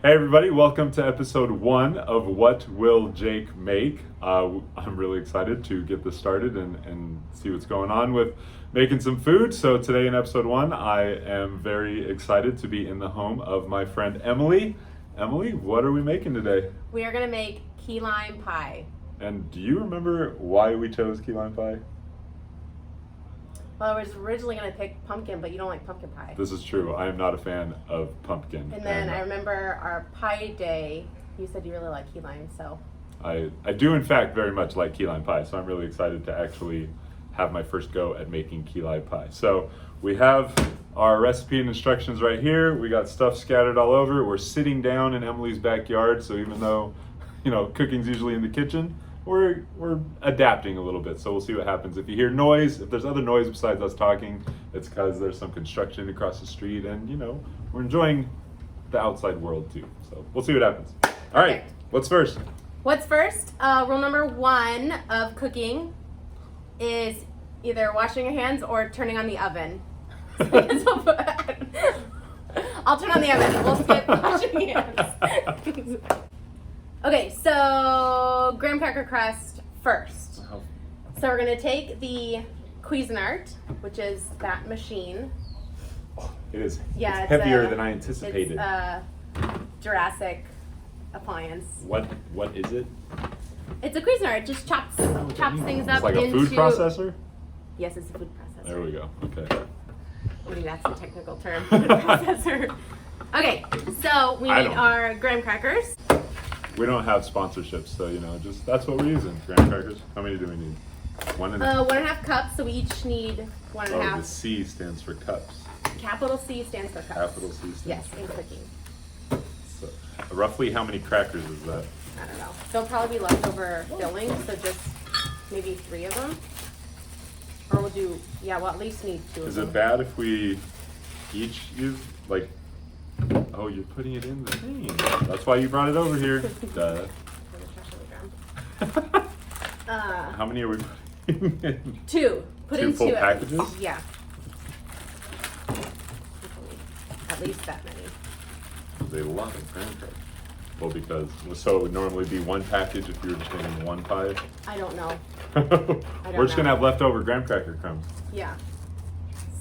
Hey everybody, welcome to episode 1 of What Will Jake Make? I'm really excited to get this started and see what's going on with making some food. So today in episode 1, I am very excited to be in the home of my friend Emily. Emily, what are we making today? We are going to make key lime pie. And do you remember why we chose key lime pie? Well, I was originally going to pick pumpkin, but you don't like pumpkin pie. This is true. I am not a fan of pumpkin. And then I remember our pie day, you said you really like key lime, so. I do in fact very much like key lime pie, so I'm really excited to actually have my first go at making key lime pie. So we have our recipe and instructions right here. We got stuff scattered all over. We're sitting down in Emily's backyard, so even though, cooking's usually in the kitchen, we're adapting a little bit, so we'll see what happens. If you hear noise, if there's other noise besides us talking, it's because there's some construction across the street, and we're enjoying the outside world too. So we'll see what happens. All right, Okay. what's first? What's first? Rule number 1 of cooking is either washing your hands or turning on the oven. I'll turn on the oven. We'll skip washing hands. Okay, so Graham Cracker Crust first. Oh. So we're gonna take the Cuisinart, which is that machine. It is. Yeah, it's heavier than I anticipated. It's a Jurassic appliance. What is it? It's a Cuisinart. It just chops things up It's like a into. food processor? Yes, it's a food processor. There we go. Okay. I think that's the technical term. Food processor. Okay, so we I need don't. our graham crackers. We don't have sponsorships, so just that's what we're using. Graham crackers. How many do we need? 1.5 cups. So we each need 1.5. Oh, the C stands for cups. Capital C stands for cups. Capital C stands Yes, for in cups. cooking. So, roughly how many crackers is that? I don't know. There'll probably be leftover filling, so just maybe 3 of them. Or we'll do, at least need 2 of Is them. it bad if we each use, oh, you're putting it in the thing. That's why you brought it over here. Duh. How many are we putting in? 2. Put 2 in full 2 packages? Yeah. At least that many. They love it, graham crackers. Well, so it would normally be 1 package if you were just making 1 pie. I don't know. We're just gonna have leftover graham cracker crumbs. Yeah.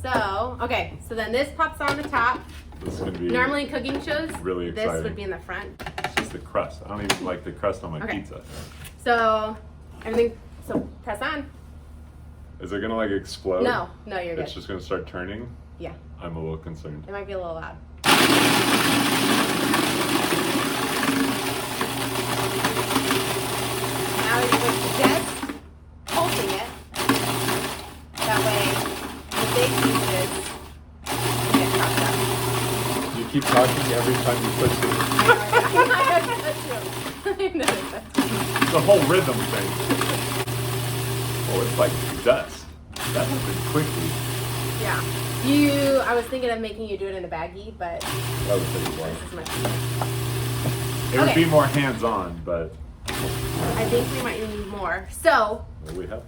So, okay, so then this pops on the top. This is gonna be Normally in cooking shows, really this exciting. would be in the front. It's just the crust. I don't even like the crust on my Okay. pizza. So, so press on. Is it gonna explode? No, you're good. It's just gonna start turning? Yeah, I'm a little concerned. it might be a little loud. Now you're just pulsing it. That way, the big pieces get chopped up. You keep talking every time you push it. I know that's true. The whole rhythm thing. Oh, it's like dust. That happened quickly. Yeah. I was thinking of making you do it in a baggie, but That would take a while. this is much easier. It would Okay. be more hands-on, but I think we might need more. So, what do we have?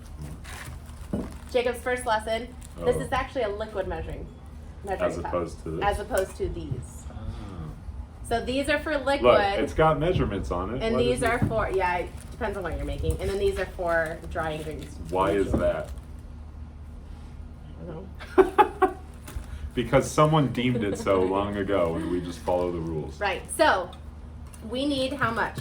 Jacob's first lesson. This Oh. is actually a liquid measuring As cup, opposed to this? as opposed to these. Oh. So these are for liquid, Look, it's got measurements on it. and What these is are it? for it depends on what you're making, and then these are for dry ingredients. Why is that? I don't know. Because someone deemed it so long ago, and we just follow the rules. Right. So we need how much?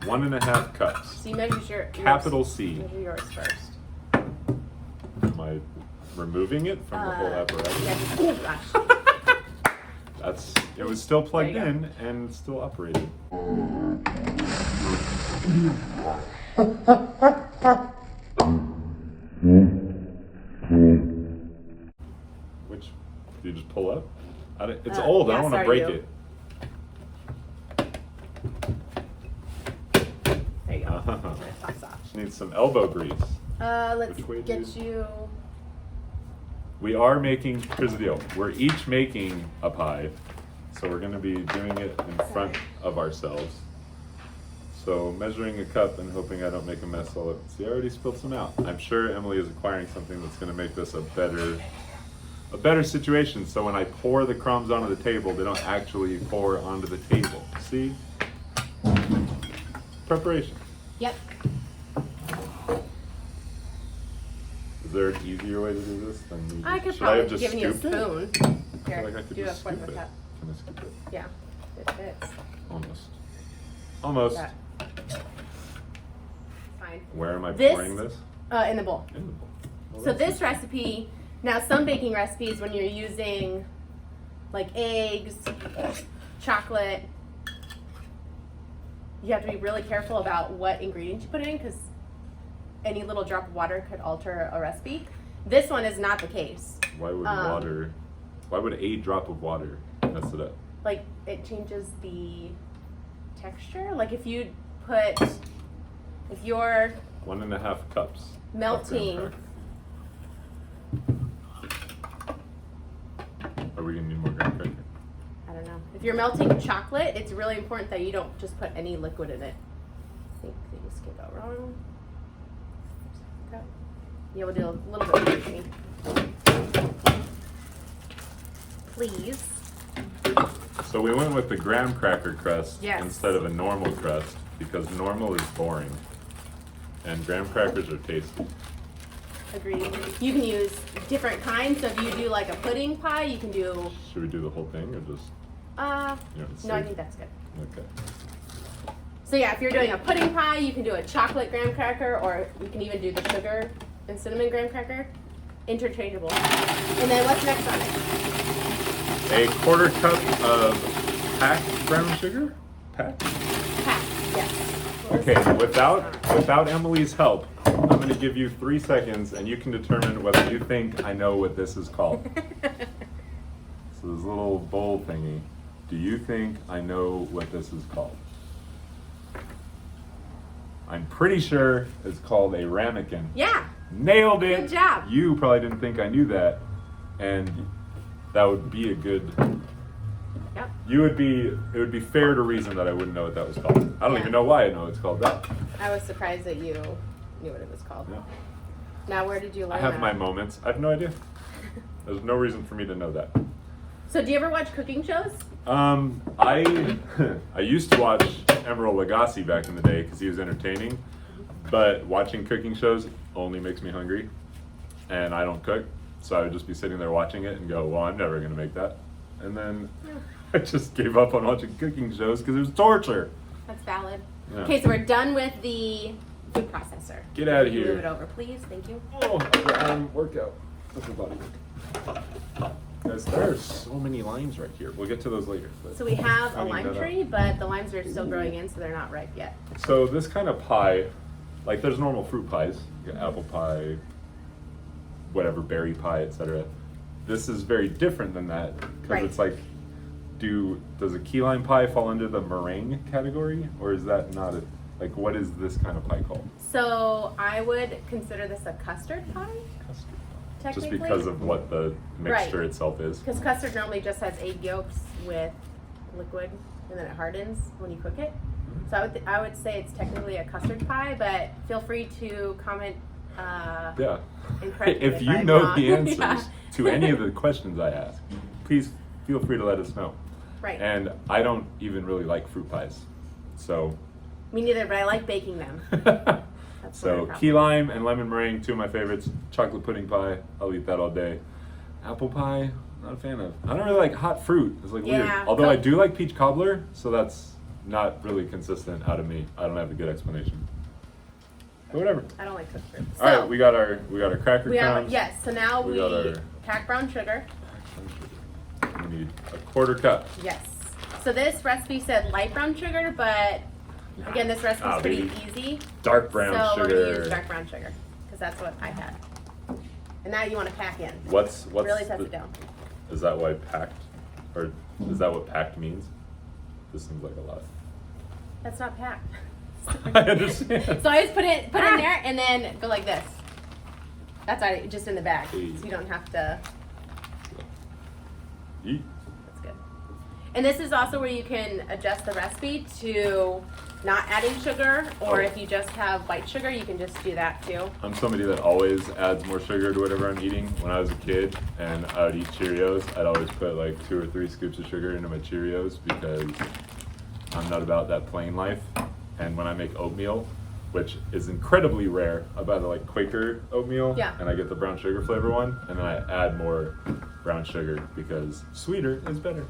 1.5 cups. So you measure yours. Capital C. Measure yours first. Am I removing it from the whole apparatus? Yeah. Oh gosh. It was still plugged There you in and still operated. Which, do you just pull up? It's old, I yes, don't want to are break you? it. There you go. Uh-huh. It pops off. Just need some elbow grease. Let's Which way do get you. We are making, here's the deal, we're each making a pie, so we're gonna be doing it in front of ourselves. So measuring a cup and hoping I don't make a mess all see, I already spilled some out. I'm sure Emily is acquiring something that's gonna make this a better a better situation so when I pour the crumbs onto the table, they don't actually pour onto the table. See? Preparation. Yep. Is there an easier way to do this than I could should I have probably just give you a scooped it? spoon. I Here, feel like I could do a just fourth scoop of a it. cup. Can I scoop it? Yeah, it fits. Almost. Almost. That. Fine. Where am I This- pouring this? In the bowl. In the bowl. Well, So that's this recipe, now some baking recipes when you're using like eggs, chocolate, you have to be really careful about what ingredients you put in because any little drop of water could alter a recipe. This one is not the case. Why would why would a drop of water mess it up? Like it changes the texture. Like if you put, if you're 1.5 cups. of melting, graham cracker. Are we gonna need more graham cracker? I don't know. If you're melting chocolate, it's really important that you don't just put any liquid in it. I think things can go wrong. Yeah, we'll do a little bit of cream. Please. So we went with the graham cracker crust Yes. instead of a normal crust because normal is boring and graham crackers are tasty. Agreed. You can use different kinds. So if you do like a pudding pie, you can do. Should we do the whole thing or just? No, I think that's good. Okay. So yeah, if you're doing a pudding pie, you can do a chocolate graham cracker, or you can even do the sugar and cinnamon graham cracker. Interchangeable. And then what's next on it? A 1/4 cup of packed brown sugar. Packed. Pack. Yes. Okay. Without Emily's help, I'm going to give you 3 seconds, and you can determine whether you think I know what this is called. So this little bowl thingy. Do you think I know what this is called? I'm pretty sure it's called a ramekin. Yeah. Nailed it. Good job. You probably didn't think I knew that, and that would be a good. Yep. It would be fair to reason that I wouldn't know what that was called. I don't Yeah. even know why I know it's called that. I was surprised that you knew what it was called. Yeah. Now, where did you learn I have that? my moments. I have no idea. There's no reason for me to know that. So, do you ever watch cooking shows? I I used to watch Emeril Lagasse back in the day because he was entertaining, but watching cooking shows only makes me hungry, and I don't cook, so I would just be sitting there watching it and go, well, I'm never gonna make that, and then I just gave up on watching cooking shows because it was torture. That's valid. Yeah. Okay, so we're done with the food processor. Get out of Move here. it over, please. Thank you. Oh, workout. Upper body work. Guys, there are so many limes right here. We'll get to those later. But So we have a finding lime that out. tree, but the limes are still growing in, so they're not ripe yet. So this kind of pie, like there's normal fruit pies, you got apple pie, whatever, berry pie, etc. This is very different than that because Right. it's like, does a key lime pie fall under the meringue category, or is that not a, like what is this kind of pie called? So I would consider this a custard pie, Custard pie. Just technically. because of what the mixture Right. itself is. Because custard normally just has egg yolks with liquid, and then it hardens when you cook it. So I would say it's technically a custard pie, but feel free to comment. Yeah. And correct me If you I'm know wrong. the answers Yeah. to any of the questions I ask, please feel free to let us know. Right. And I don't even really like fruit pies, so. Me neither, but I like baking them. That's So what I key lime and lemon meringue, 2 of my favorites. Chocolate pudding pie, I'll eat that all day. Apple pie, not a fan of. I don't really like hot fruit. It's like weird. Yeah. Although I do like peach cobbler, so that's not really consistent out of me. I don't have a good explanation. But whatever. I don't like cooked fruit. All right, we got our cracker we have crumbs. yes. So now We we got our- pack brown sugar. We need a 1/4 cup. Yes. So this recipe said light brown sugar, but again, this recipe is pretty baby. easy. Dark brown so sugar. we're gonna use dark brown sugar because that's what I had. And now you want to pack in. What's Really sets it down. Is that why packed, or is that what packed means? This seems like a lot. That's not packed. I understand. So I just put it in there and then go like this. That's already just in the bag, so you don't have to. Yeet. That's good. And this is also where you can adjust the recipe to not adding sugar, or if you just have white sugar, you can just do that too. I'm somebody that always adds more sugar to whatever I'm eating. When I was a kid and I would eat Cheerios, I'd always put like 2 or 3 scoops of sugar into my Cheerios because I'm not about that plain life. And when I make oatmeal, which is incredibly rare, I buy the like Quaker oatmeal, Yeah. and I get the brown sugar flavor one, and then I add more brown sugar because sweeter is better.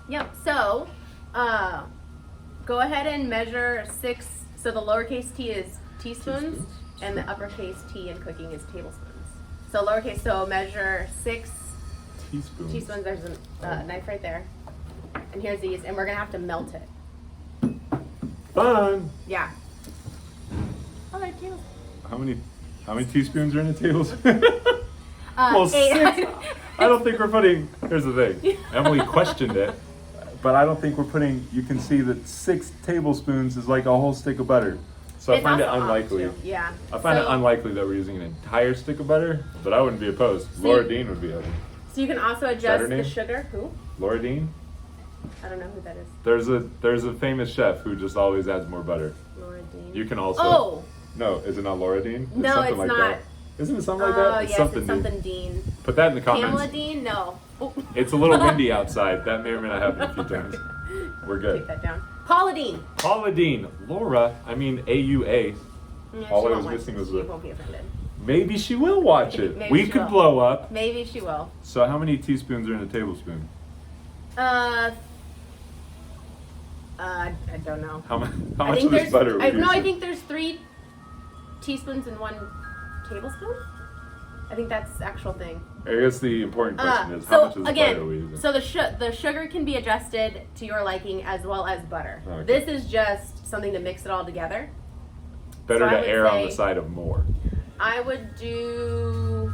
Yep, so go ahead and measure 6, so the lowercase t is teaspoons, and the uppercase T in cooking is tablespoons. So lowercase, so measure 6 teaspoons. There's a knife right there. And here's these, and we're gonna have to melt it. Fun! Yeah. Oh, they're cute. How many teaspoons are in a tablespoon? Well, 8. 6. I don't think we're putting, here's the thing, Emily questioned it, but I don't think we're putting, you can see that 6 tablespoons is like a whole stick of butter. So I It's find it also unlikely. optional. Yeah. I find it unlikely that we're using an entire stick of butter, but I wouldn't be opposed. Laura Dean would be open. So you can also that adjust her the name? sugar. Who? Laura Dean? I don't know who that is. There's a famous chef who just always adds more butter. Laura Dean. You can also. Oh! No, is it not Laura Dean? No, something it's like not. That. Isn't it something like Oh, that? It's yes, something it's something Dean. Put that in the comments. Pamela Dean? No. Oh. It's a little windy outside. That may or may not happen a few times. We're good. Take that down. Paula Dean. Paula Dean. Laura, I mean AUA. Yeah, All she I won't was watch missing this. was She the. won't be offended. Maybe she will watch it. Maybe We she could will. blow up. Maybe she will. So how many teaspoons are in a tablespoon? I don't know. How much I of think this there's. butter are we I using? think there's 3 teaspoons in 1 tablespoon. I think that's the actual thing. I guess the important question is how much of this butter are we using? So the sugar can be adjusted to your liking as well as butter. Okay. This is just something to mix it all together. Better so I to would err on say- the side of more. I would do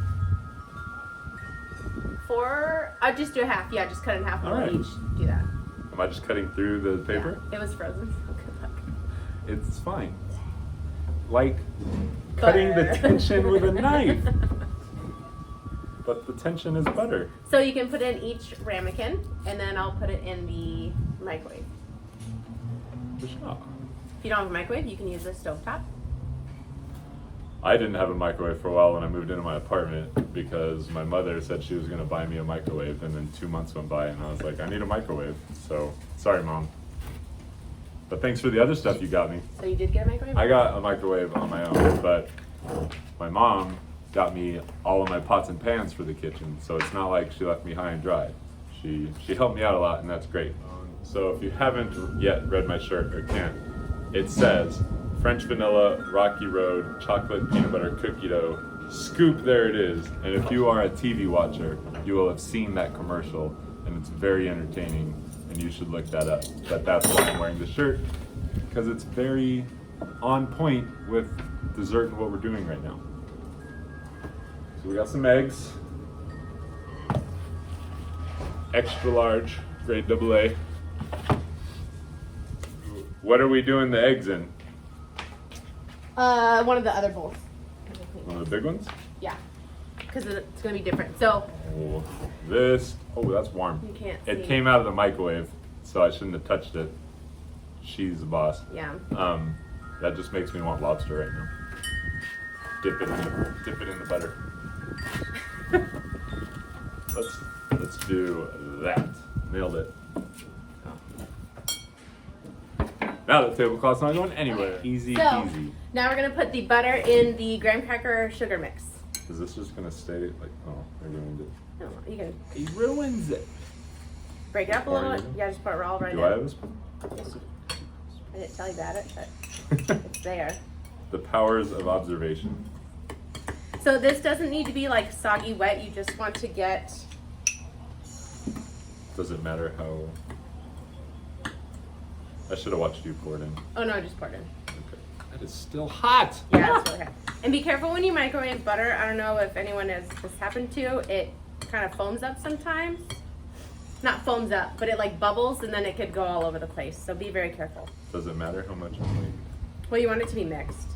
4. I'd just do a half. Yeah, just cut it in half and All we'll right. each do that. Am I just cutting through the paper? Yeah, it was frozen. So good luck. It's fine. Like cutting the Butter. tension with a knife. But the tension is butter. So you can put in each ramekin, and then I'll put it in the microwave. For sure. If you don't have a microwave, you can use a stovetop. I didn't have a microwave for a while when I moved into my apartment because my mother said she was going to buy me a microwave, and then 2 months went by and I was like, I need a microwave. So, sorry, Mom. But thanks for the other stuff you got me. So you did get a microwave? I got a microwave on my own, but my mom got me all of my pots and pans for the kitchen, so it's not like she left me high and dry. She helped me out a lot, and that's great. So if you haven't yet read my shirt, or can't, it says French vanilla, Rocky Road, chocolate peanut butter cookie dough, scoop, there it is. And if you are a TV watcher, you will have seen that commercial, and it's very entertaining, and you should look that up. But that's why I'm wearing the shirt, because it's very on point with dessert and what we're doing right now. So we got some eggs, extra large, grade AA. What are we doing the eggs in? One of the other bowls. One of the big ones? Yeah, because it's going to be different. So Oh, this, oh, that's warm. you can't It see. came out of the microwave, so I shouldn't have touched it. She's the boss. Yeah. That just makes me want lobster right now. Dip it in the butter. Let's do that. Nailed it. Now the tablecloth's not going anywhere. Easy So peasy. now we're going to put the butter in the graham cracker sugar mix. Is this just gonna stay like? Oh, I ruined it. No, you can He ruins it. break it up a Pour little. it in? Yeah, just put it all right Do in. I have a spoon? Yes, you- I didn't tell you about it, but it's there. The powers of observation. So this doesn't need to be like soggy wet. You just want to get. Does it matter how? I should have watched you pour it in. Oh no, just pour it in. Okay. That is still hot. Yeah, it's really hot. And be careful when you microwave butter. I don't know if anyone has this happened to. It kind of foams up sometimes. Not foams up, but it like bubbles and then it could go all over the place. So be very careful. Does it matter how much I'm like? Well, you want it to be mixed.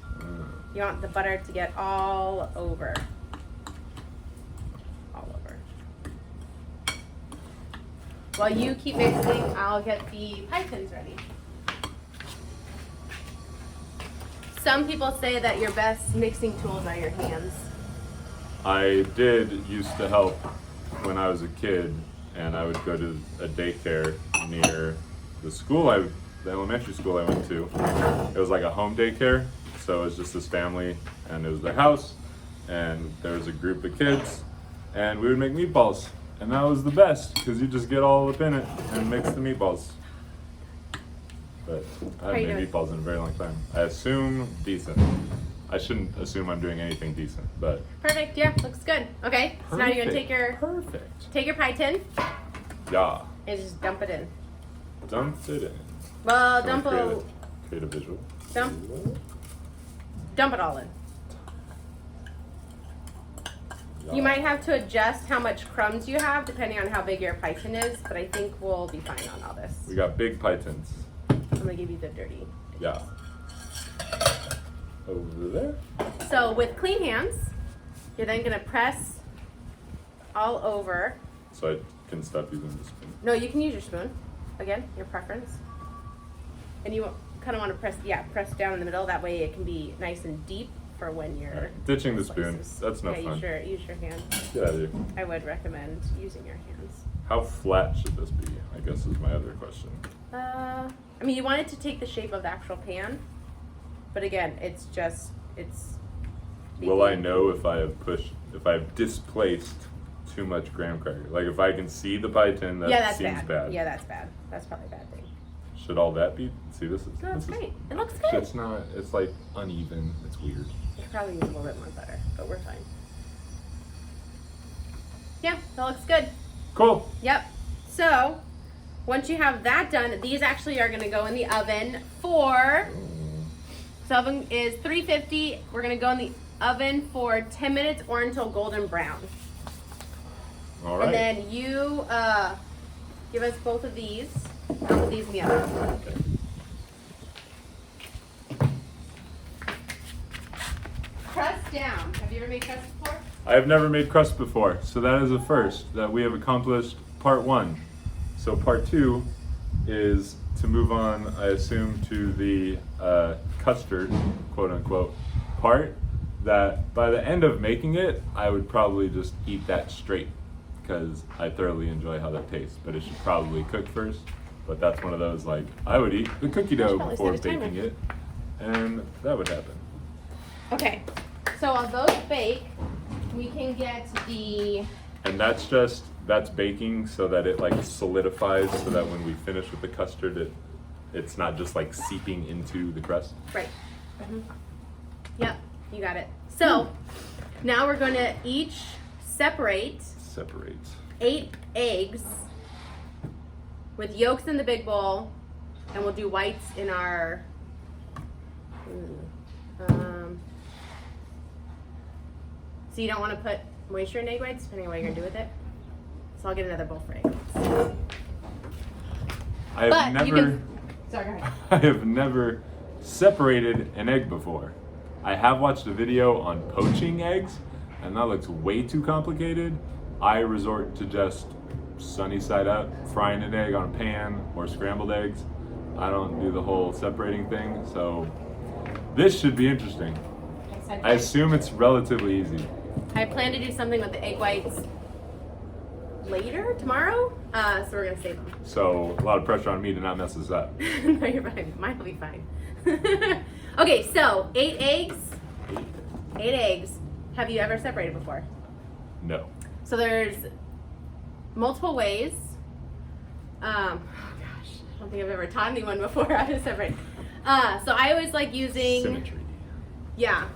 You want the butter to get all over. All over. While you keep mixing, I'll get the pie tins ready. Some people say that your best mixing tools are your hands. I did used to help when I was a kid, and I would go to a daycare near the elementary school I went to. It was like a home daycare, so it was just this family, and it was their house, and there was a group of kids, and we would make meatballs, and that was the best because you just get all up in it and mix the meatballs. But I haven't made meatballs in a very long time. I assume decent. I shouldn't assume I'm doing anything decent, but perfect. Yeah, looks good. Okay, so now you're gonna take your pie tin. Yeah. And just dump it in. Dump it in. Well, create a visual. Dump it all in. Yeah. You might have to adjust how much crumbs you have depending on how big your pie tin is, but I think we'll be fine on all this. We got big pie tins. I'm gonna give you the dirty. Yeah. Over there. So with clean hands, you're then gonna press all over. So I can stop using the spoon. No, you can use your spoon. Again, your preference. And you kind of want to press down in the middle. That way it can be nice and deep for when you're Right. Ditching the spoon. That's no fun. Use your hands. Get out of here. I would recommend using your hands. How flat should this be? I guess is my other question. I mean, you want it to take the shape of the actual pan, but again, it's. Will I know if I have displaced too much graham cracker? Like if I can see the pie tin, that seems bad. Yeah, that's bad. That's probably a bad thing. Should all that be? See, this is. No, that's this great. It looks good. It's not. It's like uneven. It's weird. It probably needs a little bit more butter, but we're fine. Yeah, that looks good. Cool. Yep. So, once you have that done, these actually are going to go in the oven for. So oven is 350. We're going to go in the oven for 10 minutes or until golden brown. All right. And then you give us both of these. I'll put these in the oven. Okay. Crust down. Have you ever made crust before? I have never made crust before, so that is a first that we have accomplished part 1. So part 2 is to move on, I assume, to the custard, quote unquote, part that by the end of making it, I would probably just eat that straight because I thoroughly enjoy how that tastes, but it should probably cook first. But that's one of those, like, I would eat the cookie dough before baking it, and that would happen. Okay, so while those bake, we can get the... And that's baking so that it like solidifies so that when we finish with the custard, it's not just like seeping into the crust. Right. Mm-hmm. Yep, you got it. So now we're going to each separate 8 eggs with yolks in the big bowl, and we'll do whites in our so you don't want to put moisture in egg whites depending on what you're going to do with it. So I'll get another bowl for egg whites. Sorry, go ahead. I have never separated an egg before. I have watched a video on poaching eggs, and that looks way too complicated. I resort to just sunny side up, frying an egg on a pan, or scrambled eggs. I don't do the whole separating thing, so this should be interesting. I assume it's relatively easy. I plan to do something with the egg whites later, tomorrow, so we're going to save them. So a lot of pressure on me to not mess this up. No, you're fine. Mine will be fine. Okay, so 8 eggs. 8 eggs. Have you ever separated before? No. So there's multiple ways. Oh gosh, I don't think I've ever taught anyone before how to separate. So I always like using Symmetry. Yeah.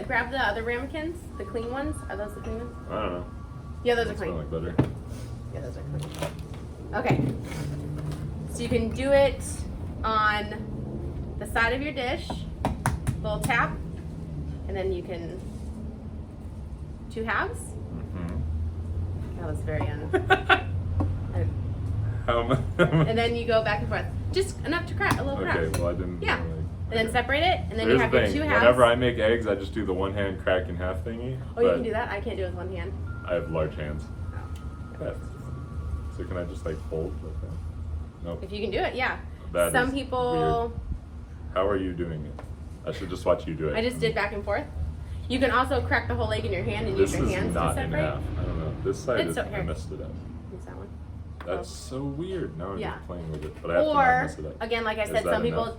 Grab the other ramekins, the clean ones. Are those the clean ones? I don't know. Yeah, those are They clean. smell like butter. Yeah, those are clean. Okay. So you can do it on the side of your dish, little tap, and then you can 2 halves. Mm-hmm. That was very and then you go back and forth, just enough to crack, a little crack. Okay, well I didn't. Yeah. And then separate it, and then Here's you have the your thing. 2 halves. Whenever I make eggs, I just do the one hand crack in half thingy. Oh, you can do that? I can't do it with one hand. I have large hands. Oh. That's So can I just like hold like that? Nope. If you can do it, yeah. That Some is people. weird. How are you doing it? I should just watch you do it. I just did back and forth. You can also crack the whole egg in your hand and use your hands to not in separate. half. I don't know. This side It's is, so- I here. messed it up. Use that one. That's so weird. Now I'm Yeah. just playing with it, but I have to not Or mess it up. again, like I Is said, that some people. enough?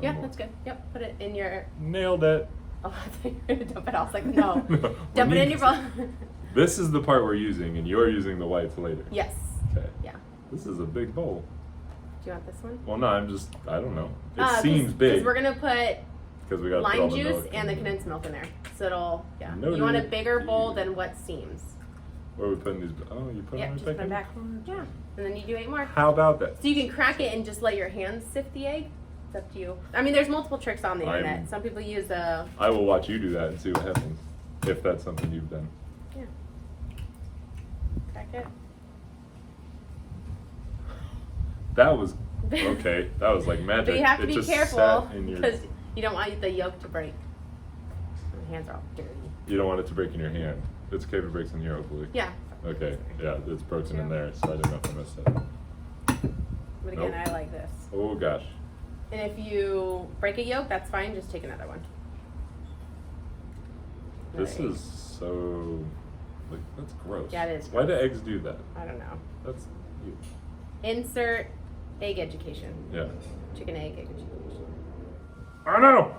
Yeah, more. that's good. Yep, put it in your. Nailed it. Oh, I thought you were gonna dump it. I was like, no. No, Dump we it in need your bowl. This is the part we're using, and you're using the whites later. Yes. Okay. Yeah. This is a big bowl. Do you want this one? Well, no, I don't know. It seems big. Because we're gonna put Because we got lime juice and the condensed milk in there, so it'll. Yeah. Noted. You want a bigger bowl than what seems. Where are we putting these? Oh, you put Yep, them just back put them in? back. Yeah. And then you do 8 more. How about that? So you can crack it and just let your hands sift the egg. It's up to you. I mean, there's multiple tricks on the internet. Some people use a. I will watch you do that and see what happens. If that's something you've done. Yeah. Crack it. That was okay. That was like magic. But you have to It be just careful sat in your- because you don't want the yolk to break. My hands are all dirty. You don't want it to break in your hand. It's okay if it breaks in here, hopefully. Yeah. Okay. Yeah, it's broken in there, so I didn't know if I messed it up. But again, Nope. I like this. Oh gosh. And if you break a yolk, that's fine. Just take another one. This Right. is so like that's gross. Yeah, it is Why do gross. eggs do that? I don't know. That's Insert egg education. yeah. Chicken egg education. I don't know.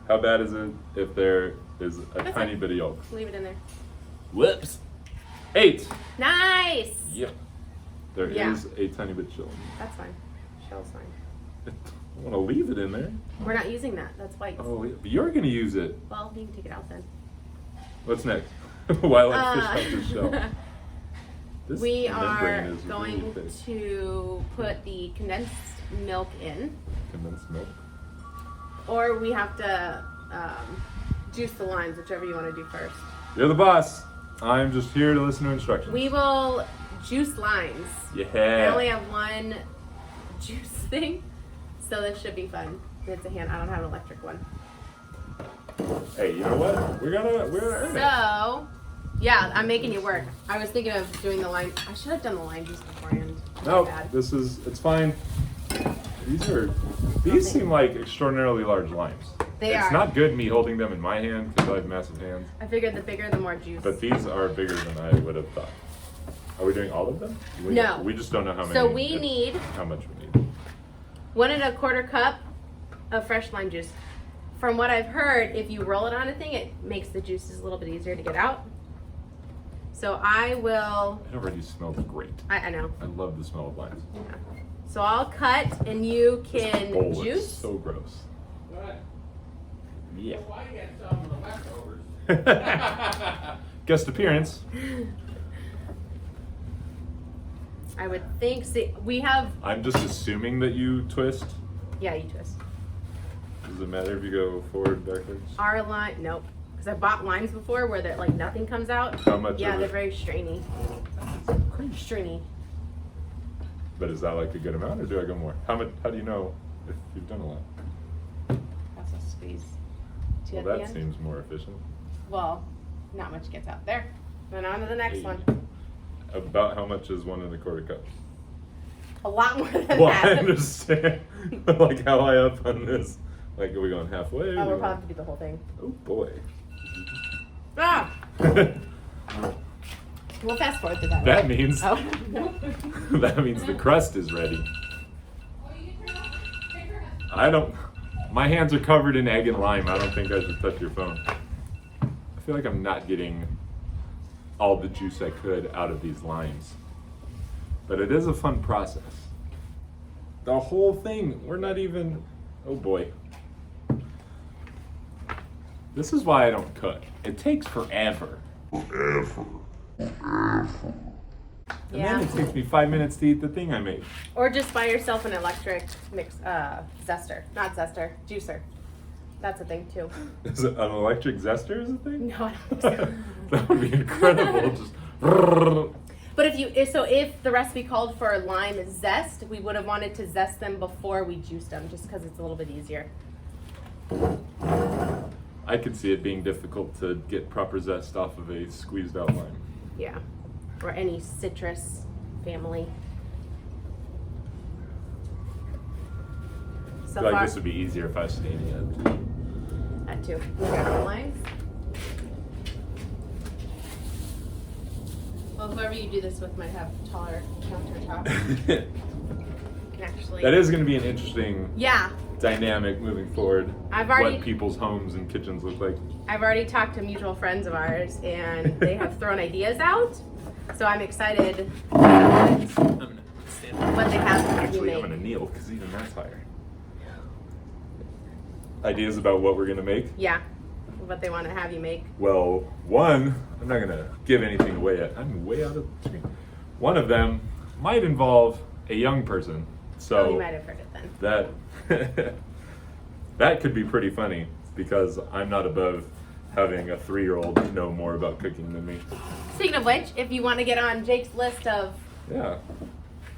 How bad is it if there is a That's tiny fine. bit of yolk? Leave it in there. Whoops. 8. Nice. Yeah. There is Yeah. a tiny bit chill. That's fine. Shell's fine. I want to leave it in there. We're not using that. That's white. Oh, yeah. But you're gonna use it. Well, you can take it out then. What's next? While I fish out the shell. This We membrane are is going really thick. to put the condensed milk in, Condensed milk. or we have to juice the limes, whichever you want to do first. You're the boss. I'm just here to listen to instructions. We will juice limes. I Yeah. only have one juice thing, so this should be fun. It's a hand. I don't have an electric one. Hey, you know what? We're gonna earn it. So, yeah, I'm making you work. I was thinking of doing the lime. I should have done the lime juice beforehand. No, My bad. it's fine. These seem like extraordinarily large limes. They It's are. not good me holding them in my hand because I have massive hands. I figured the bigger, the more juice. But these are bigger than I would have thought. Are we doing all of them? No. We just don't know how many. So we need how much we need. 1 1/4 cup of fresh lime juice. From what I've heard, if you roll it on a thing, it makes the juices a little bit easier to get out. So I will. It already smells great. I know. I love the smell of limes. Yeah. So I'll cut, and you This can bowl looks juice. so gross. Yeah. Why you got some of the leftovers? Guest appearance. I would think. See, we have. I'm just assuming that you twist. Yeah, you twist. Does it matter if you go forward, backwards? Our lime. Nope. Because I bought limes before where that like nothing comes out. How much Yeah, of they're it? very strainy. Strainy. But is that like a good amount, or do I go more? How much? How do you know if you've done a lot? Also squeeze. See Well, at the that end? seems more efficient. Well, not much gets out there. And on to the next Hey. one. About how much is 1 1/4 cups? A lot more than Well, I that. understand. Like how high up on this? Like, are we going halfway? Oh, we'll probably have to do the whole thing. Oh boy. Ah! We'll fast forward to that. That means Oh. that means the crust is ready. I don't. My hands are covered in egg and lime. I don't think I should touch your phone. I feel like I'm not getting all the juice I could out of these limes. But it is a fun process. The whole thing. We're not even. Oh boy. This is why I don't cook. It takes forever. And Yeah. then it takes me 5 minutes to eat the thing I made. Or just buy yourself an electric zester. Not zester, juicer. That's a thing too. Is it an electric zester is a thing? No, I don't think so. That would be incredible. Just But if the recipe called for lime zest, we would have wanted to zest them before we juiced them, just because it's a little bit easier. I could see it being difficult to get proper zest off of a squeezed out lime. Yeah. or any citrus family. I So feel like far, this would be easier if I was standing it. that too. We got our lines. Well, whoever you do this with might have taller countertop. You can actually. That is going to be an interesting Yeah, dynamic moving forward. I've already- What people's homes and kitchens look like. I've already talked to mutual friends of ours, and they have thrown ideas out. So I'm excited what I'm gonna stand. they have to Actually, I'm make. gonna kneel because even that's higher. Ideas about what we're gonna make? Yeah, what they want to have you make. Well, one, I'm not gonna give anything away yet. I'm way out of the screen. One of them might involve a young person. So Oh, you might have heard it then. that that could be pretty funny because I'm not above having a 3-year-old know more about cooking than me. Speaking of which, if you want to get on Jake's list of Yeah.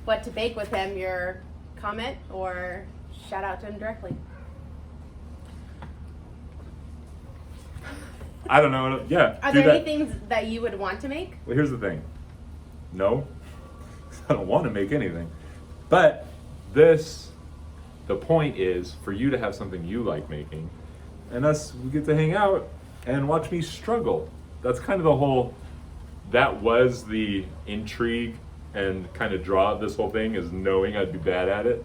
what to bake with him, your comment or shout out to him directly. I don't know. Yeah. Are do there that. any things that you would want to make? Well, here's the thing. No, I don't want to make anything. But the point is for you to have something you like making, and us, we get to hang out and watch me struggle. That's kind of the whole, that was the intrigue and kind of draw of this whole thing, is knowing I'd be bad at it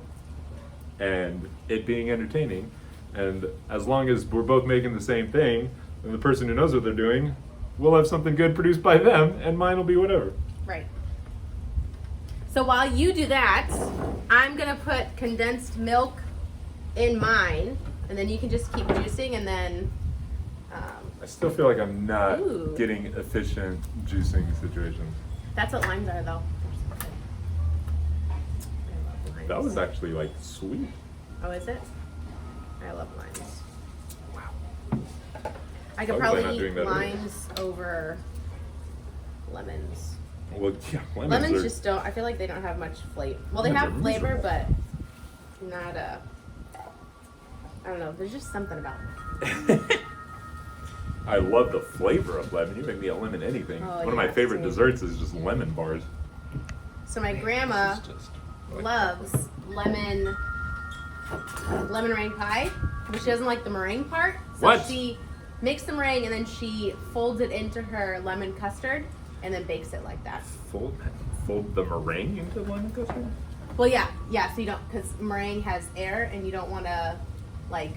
and it being entertaining. And as long as we're both making the same thing, and the person who knows what they're doing will have something good produced by them, and mine will be whatever. Right. So while you do that, I'm gonna put condensed milk in mine, and then you can just keep juicing, and then I still feel like I'm not Ooh. getting efficient juicing situations. that's what limes are, though. I love limes. That was actually like sweet. Oh, is it? I love limes. Wow. I could Why was I not probably doing eat that earlier? limes over lemons. Well, yeah, Lemons are, just don't. I feel like they don't have much flavor. Well, they Lemons have are flavor, miserable. but not a. I don't know. There's just something about them. I love the flavor of lemon. You make me a lemon anything. Oh, One of my yeah, favorite same. desserts is just lemon bars. So my grandma It's just like- loves lemon meringue pie, but she doesn't like the meringue part. So What? she makes the meringue and then she folds it into her lemon custard and then bakes it like that. Fold the meringue into lemon custard? Well, yeah. So you don't, because meringue has air and you don't want to like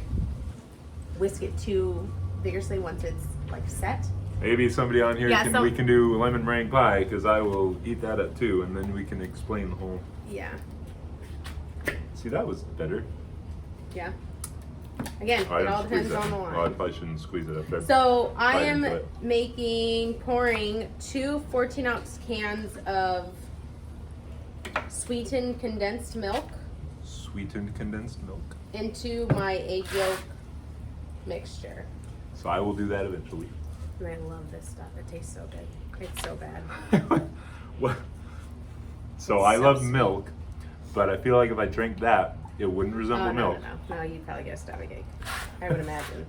whisk it too vigorously once it's like set. Maybe somebody on here Yeah, so- we can do lemon meringue pie because I will eat that up too, and then we can explain the whole. Yeah. See, that was better. Yeah. Again, Oh, I it didn't all squeeze depends that. on the Oh, I line. probably shouldn't squeeze it up there. So I Bite am into it. pouring 2 14-ounce cans of sweetened condensed milk Sweetened condensed milk. into my egg yolk mixture. So I will do that eventually. And I love this stuff. It tastes so good. It's so bad. What? So It's I so love sweet. milk, but I feel like if I drank that, it wouldn't resemble Oh, no, milk. no, you'd probably get a stomach ache. I would imagine.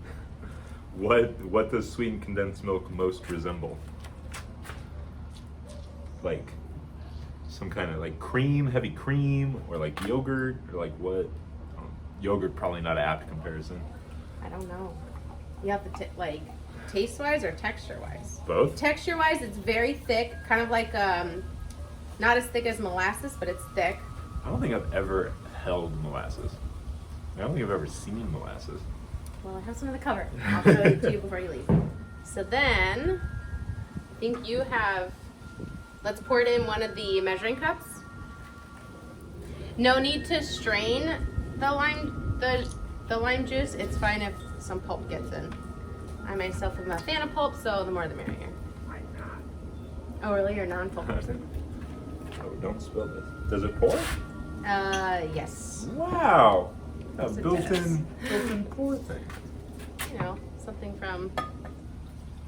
What does sweetened condensed milk most resemble? Like some kind of like cream, heavy cream, or like yogurt, or like what? Yogurt probably not an apt comparison. I don't know. You have to like taste-wise or texture-wise? Both? Texture-wise, it's very thick, kind of like not as thick as molasses, but it's thick. I don't think I've ever held molasses. I don't think I've ever seen molasses. Well, I have some in the cupboard. I'll show it to you before you leave. So then, I think you have. Let's pour it in one of the measuring cups. No need to strain the lime juice. It's fine if some pulp gets in. I myself am a fan of pulp, so the more the merrier. I'm not. Oh, really? You're a non-pulp person? Oh, don't spill this. Does it pour? Yes. Wow. A Yes, it built-in pour thing. You know, something from a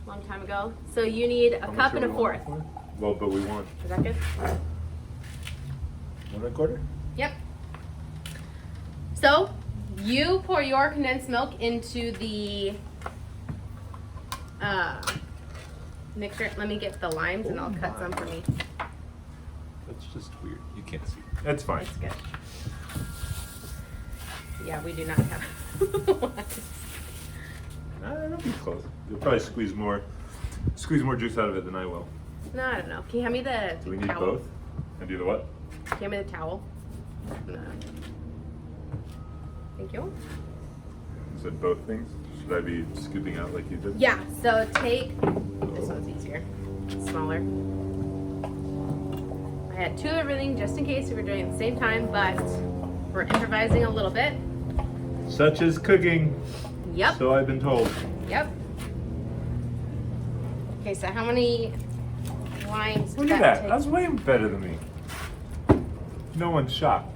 long time ago. So you need a How much cup are and a we fourth. wanting for? Well, but we want Is that good? 1 1/4. Yep. So you pour your condensed milk into the mixture. Let me get the limes and I'll cut some for me. It's just weird. You can't see. That's fine. That's good. Yeah, we do not have lines. It'll be close. You'll probably squeeze more juice out of it than I will. No, I don't know. Can you hand me the Do we need towel? both? And do the what? Can you hand me the towel? No. Thank you. You said both things? Should I be scooping out like you did? Yeah, so take, this one's easier, it's smaller. I had two of everything just in case we were doing it at the same time, but we're improvising a little bit. Such is cooking. Yep, So I've been told. yep. Okay, so how many limes Look did at that. take? That's way better than me. No one's shocked.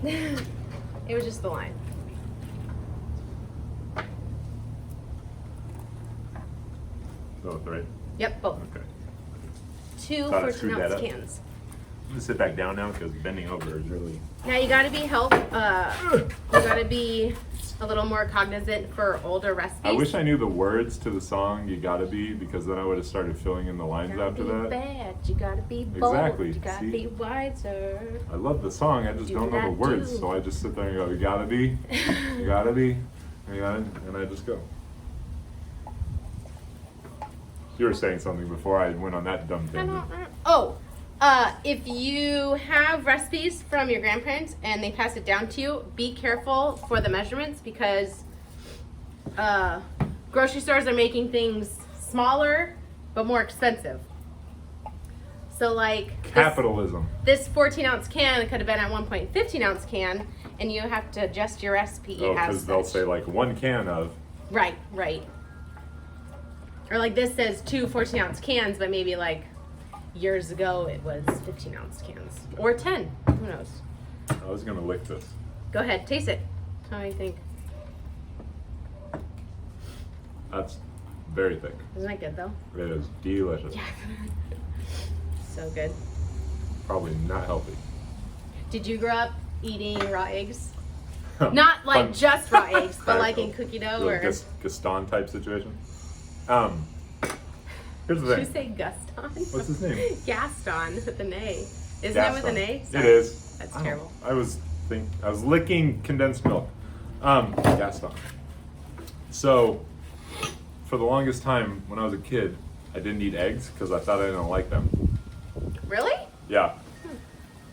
It was just the lime. Both, right? Yep, both. Okay. Two Thought I 14 screwed that ounce up. cans. I'm gonna sit back down now because bending over is really. Now you gotta be you gotta be a little more cognizant for older recipes. I wish I knew the words to the song "You Gotta Be" because then I would have started filling in the lines You gotta after be that. bad, you gotta be bold, Exactly, you gotta see? be wiser. I love the song, I just Do don't know the that words, too. so I just sit there and go, "You gotta be, you gotta be, you gotta," and I just go. You were saying something before I went on that dumb thing. If you have recipes from your grandparents and they pass it down to you, be careful for the measurements because grocery stores are making things smaller but more expensive. So like Capitalism. this 14 ounce can could have been at one point 15 ounce can, and you have to adjust your recipe Oh, as because they'll such. say like 1 can of. Right. Or like this says 2 14 ounce cans, but maybe like years ago it was 15 ounce cans. Or 10. Who knows? I was gonna lick this. Go ahead, taste it. How do you think? That's very thick. Isn't that good though? It is delicious. Yeah. So good. Probably not healthy. Did you grow up eating raw eggs? Not like Fun. just raw eggs, but like Right. in cookie dough Little or... Gaston type situation. Here's the Did you thing. say Gaston? What's his name? Gaston with an A. Isn't it Gaston. with an A? It Sorry. is. That's I don't terrible. know. I was licking condensed milk. Gaston. So, for the longest time when I was a kid, I didn't eat eggs because I thought I didn't like them. Really? Yeah.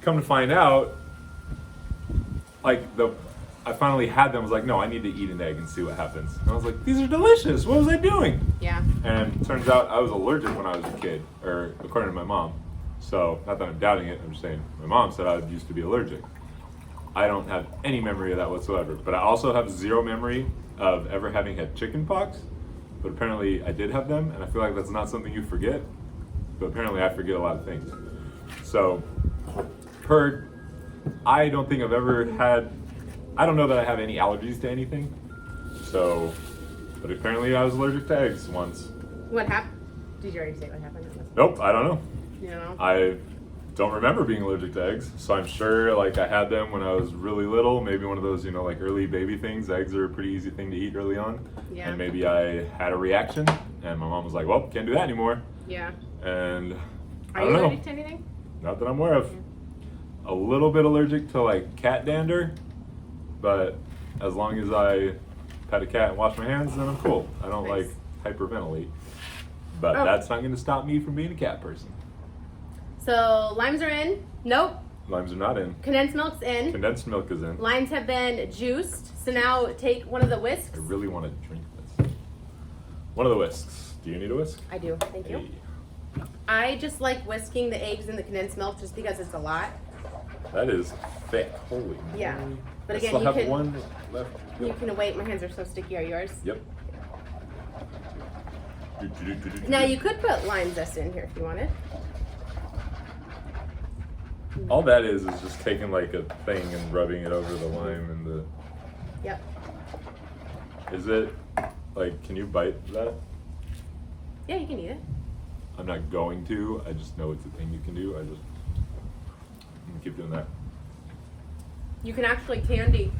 Come to find out, I finally had them. I was like, no, I need to eat an egg and see what happens. And I was like, these are delicious. What was I doing? Yeah. And it turns out I was allergic when I was a kid, or according to my mom. So, not that I'm doubting it, I'm just saying my mom said I used to be allergic. I don't have any memory of that whatsoever. But I also have zero memory of ever having had chicken pox. But apparently I did have them, and I feel like that's not something you forget. But apparently I forget a lot of things. So, I don't think I've ever had, I don't know that I have any allergies to anything. So, but apparently I was allergic to eggs once. What happened? Did you already say what happened? Nope, I don't know. You know? I don't remember being allergic to eggs, so I'm sure like I had them when I was really little, maybe one of those, like early baby things. Eggs are a pretty easy thing to eat early on. Yeah. And maybe I had a reaction and my mom was like, well, can't do that anymore. Yeah. And I Are don't you know. allergic to anything? Not that I'm aware of. A little bit allergic to like cat dander, but as long as I pet a cat and wash my hands, then I'm cool. I don't Nice. like hyperventilate. But Oh. that's not going to stop me from being a cat person. So limes are in. Nope. Limes are not in. Condensed milk's in. Condensed milk is in. Limes have been juiced. So now take one of the whisks. I really want to drink this. One of the whisks. Do you need a whisk? I do. Thank you. Hey. I just like whisking the eggs in the condensed milk just because it's a lot. That is thick. Holy Yeah. moly. But I again, still you have can- one left. You can wait. My hands are so sticky. Are yours? Yep. Now you could put lime zest in here if you wanted. All that is just taking like a thing and rubbing it over the lime and the. Yep. Is it like, can you bite that? Yeah, you can eat it. I'm not going to. I just know it's a thing you can do. I'm gonna keep doing that. You can actually candy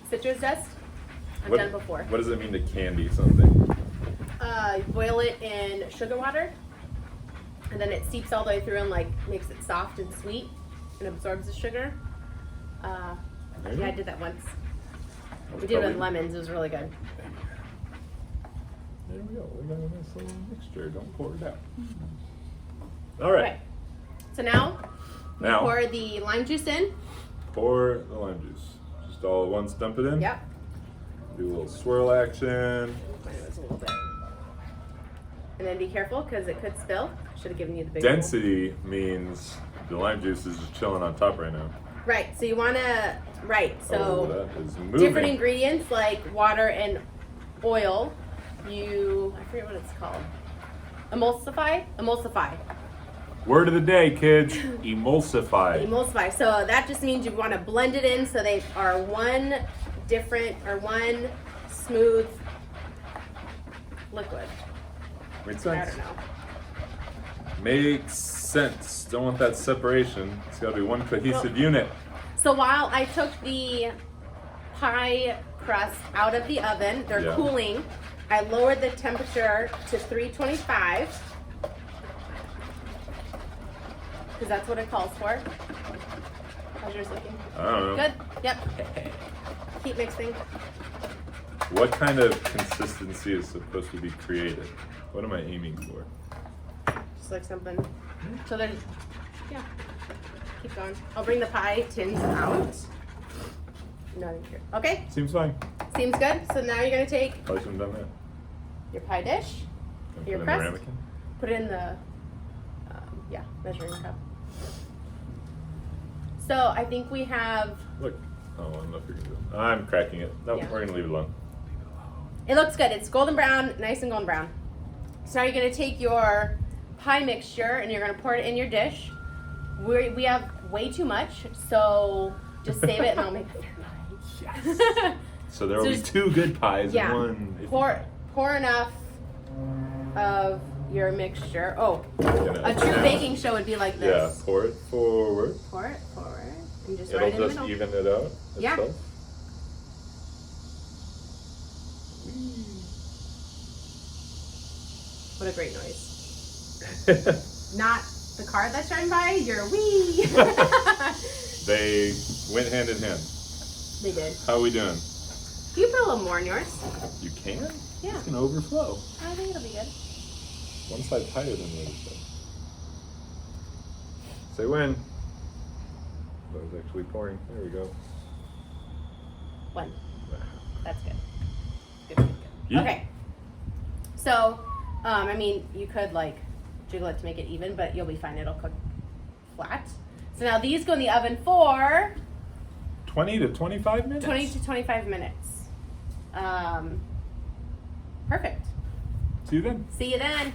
citrus zest. I've What- done before. What does it mean to candy something? Boil it in sugar water, and then it seeps all the way through and like makes it soft and sweet and absorbs the sugar. Yeah, I did that once. We did it with lemons. It was really good. There we go. We got a nice little mixture. Don't pour it out. All right. Okay. So now, pour the lime juice in. Pour the lime juice. Just all at once, dump it in. Yep. Do a little swirl action. Mine was a little bit. And then be careful because it could spill. Should have given you the big Density means the lime juice is just chilling on top right now. Right. So you want to, so that is moving. different ingredients like water and oil. I forget what it's called. Emulsify. Word of the day, kids. Emulsify. Emulsify. So that just means you want to blend it in so they are one smooth liquid. Makes I sense. don't know. Makes sense. Don't want that separation. It's got to be one cohesive unit. So while I took the pie crust out of the oven, they're cooling. I lowered the temperature to 325 because that's what it calls for. How's yours looking? I don't know. Good. Yep. Keep mixing. What kind of consistency is supposed to be created? What am I aiming for? Just like something. So there's, keep going. I'll bring the pie tins out. Not even sure. Okay, Seems fine. seems good. So now you're gonna take Probably shouldn't have done that. your pie dish, Gonna your put in the crust, ramekin. put it in the, measuring cup. So I think we have, Look. Oh, I don't know if you're gonna do it. I'm cracking it. Nope, Yeah. we're gonna leave it alone. it looks good. It's golden brown, nice and golden brown. So now you're gonna take your pie mixture and you're gonna pour it in your dish. We have way too much, so just save it and I'll make it. Yes. So there will be just- 2 good pies Yeah. and 1. iffy Pour pie. enough of your mixture. Oh, Gonna a true attempt- baking show would be like Yeah, this. pour it forward. Pour it forward and just It'll right in the just middle. even it out. Yeah. itself. What a great noise. Not the car that's driving by, your wee. They went hand in hand. They did. How are we doing? You put a little more in yours. You can? Yeah. It's gonna overflow. I think it'll be good. One side higher than the other side. Say when. That was actually pouring. There we go. One. That's good. Good. Yeah. Okay. So, you could like jiggle it to make it even, but you'll be fine. It'll cook flat. So now these go in the oven for 20 to 25 minutes? 20 to 25 minutes. Perfect. See you then. See you then.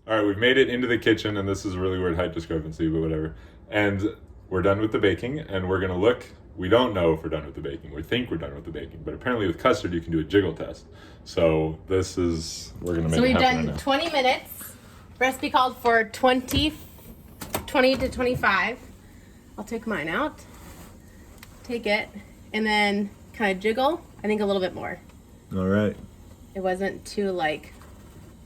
All right, we've made it into the kitchen, and this is a really weird height discrepancy, but whatever. And we're done with the baking, and we're gonna look. We don't know if we're done with the baking. We think we're done with the baking, but apparently with custard you can do a jiggle test. So we're gonna make So it we've happen done right now. 20 minutes. Recipe called for 20 to 25. I'll take mine out. Take it, and then kind of jiggle. I think a little bit more. All right. It wasn't too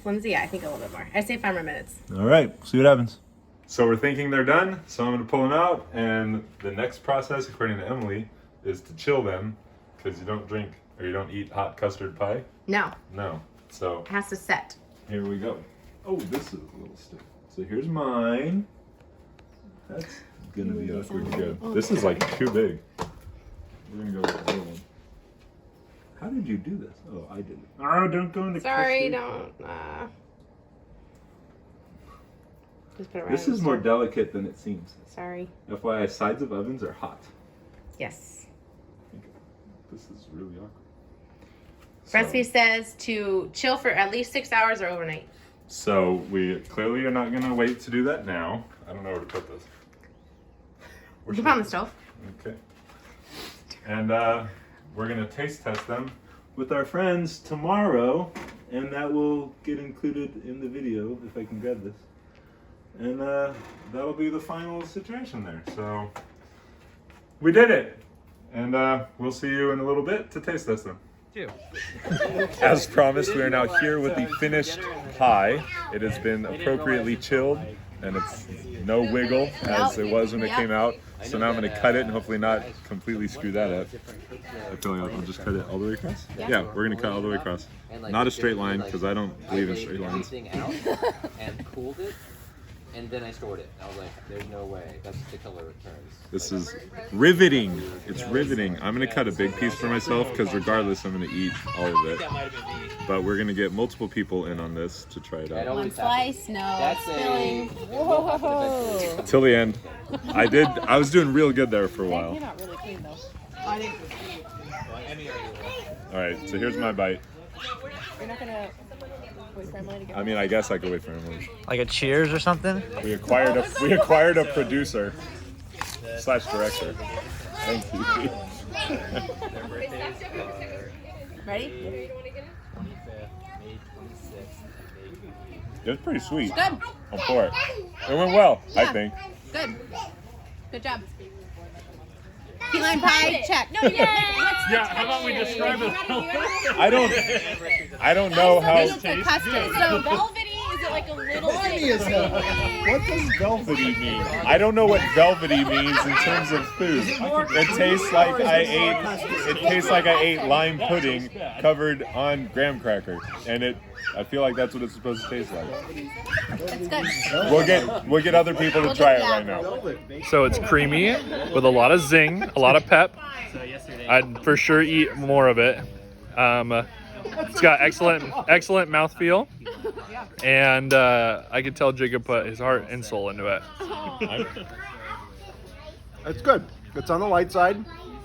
flimsy. I think a little bit more. I say 5 more minutes. All right, see what happens. So we're thinking they're done, so I'm gonna pull them out, and the next process, according to Emily, is to chill them, because you don't drink or you don't eat hot custard pie. No, No. So it has to set. here we go. Oh, this is a little stiff. So here's mine. That's gonna be awkward to go. This is like too big. We're gonna go with the other one. How did you do this? Oh, I did it. Oh, don't go into Sorry, custard. don't. Just put it right This on is the more stove. delicate than it seems. Sorry. FYI, sides of ovens are hot. Yes. I think this is really awkward. Recipe says to chill for at least 6 hours or overnight. So we clearly are not gonna wait to do that now. I don't know where to put this. You can put it on the stove. Okay. And we're gonna taste test them with our friends tomorrow, and that will get included in the video if I can grab this. And that'll be the final situation there. So we did it. And we'll see you in a little bit to taste this then. As promised, we are now here with the finished pie. It has been appropriately chilled and it's no wiggle as it was when it came out. So now I'm going to cut it and hopefully not completely screw that up. I feel like I'll just cut it all the way across. Yeah, we're going to cut all the way across. Not a straight line because I don't believe in straight lines. And cooled it, and then I stored it. I was like, there's no way. That's the color it turns. This is riveting. It's riveting. I'm going to cut a big piece for myself because regardless, I'm going to eat all of it. But we're going to get multiple people in on this to try it out. One slice, no. That's filling. Whoa! Till the end. I was doing real good there for a while. You're not really clean though. All right, so here's my bite. You're not gonna wait for Emily to get I mean, I guess I could wait for Emily. Like a Cheers or something? We acquired a producer / director. Thank you. Ready? It was pretty sweet. Good. I'm for it. It went well, I Yeah. think. Good. Good job. Key lime pie, check. No, Yeah, how about we describe it? I don't know how. It's a custard. So velvety, is it like a little bit? What does velvety mean? I don't know what velvety means in terms of food. It tastes like I ate lime pudding covered on graham cracker, and I feel like that's what it's supposed to taste like. It's good. We'll get other people to try it right now. So it's creamy with a lot of zing, a lot of pep. I'd for sure eat more of it. It's got excellent mouthfeel, and I could tell Jacob put his heart and soul into it. It's good. It's on the light side.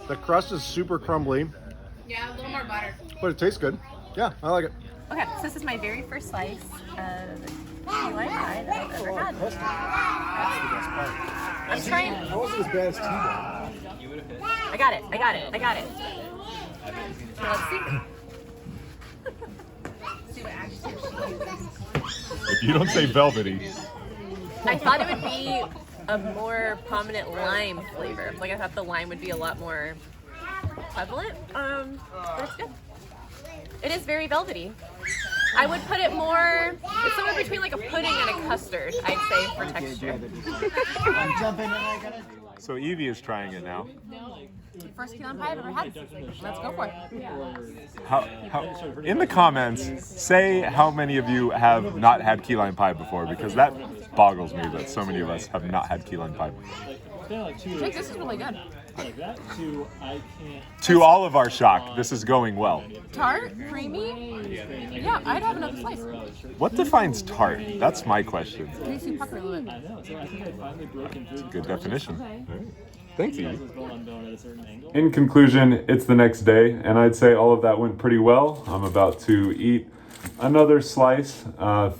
The crust is super crumbly, Yeah, a little more butter. but it tastes good. Yeah, I like it. Okay, so this is my very first slice of key lime pie that I've ever had. I'm trying. How was it as bad as tea? I got it. So let's see. If you don't say velvety, I thought it would be a more prominent lime flavor. Like I thought the lime would be a lot more prevalent. But it's good. It is very velvety. I would put it more. It's somewhere between like a pudding and a custard, I'd say, for texture. so Evie is trying it now. First key lime pie I've ever had. Let's go for it. How, in the comments, say how many of you have not had key lime pie before, because that boggles me that so many of us have not had key lime pie. Jake, this is really good. To all of our shock, this is going well. Tart, creamy. Yeah, I'd have another slice. What defines tart? That's my question. Makes you pucker a little bit. It's a good definition. Thank you. In conclusion, it's the next day, and I'd say all of that went pretty well. I'm about to eat another slice.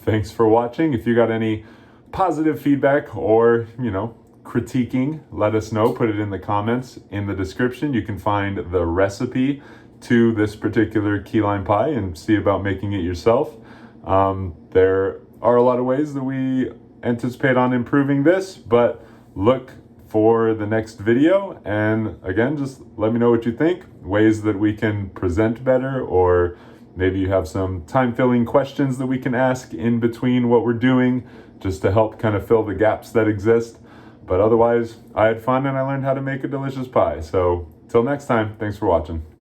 Thanks for watching. If you got any positive feedback or, critiquing, let us know. Put it in the comments. In the description, you can find the recipe to this particular key lime pie and see about making it yourself. There are a lot of ways that we anticipate on improving this, but look for the next video, and again, just let me know what you think, ways that we can present better, or maybe you have some time-filling questions that we can ask in between what we're doing, just to help kind of fill the gaps that exist. But otherwise, I had fun and I learned how to make a delicious pie. So till next time, thanks for watching.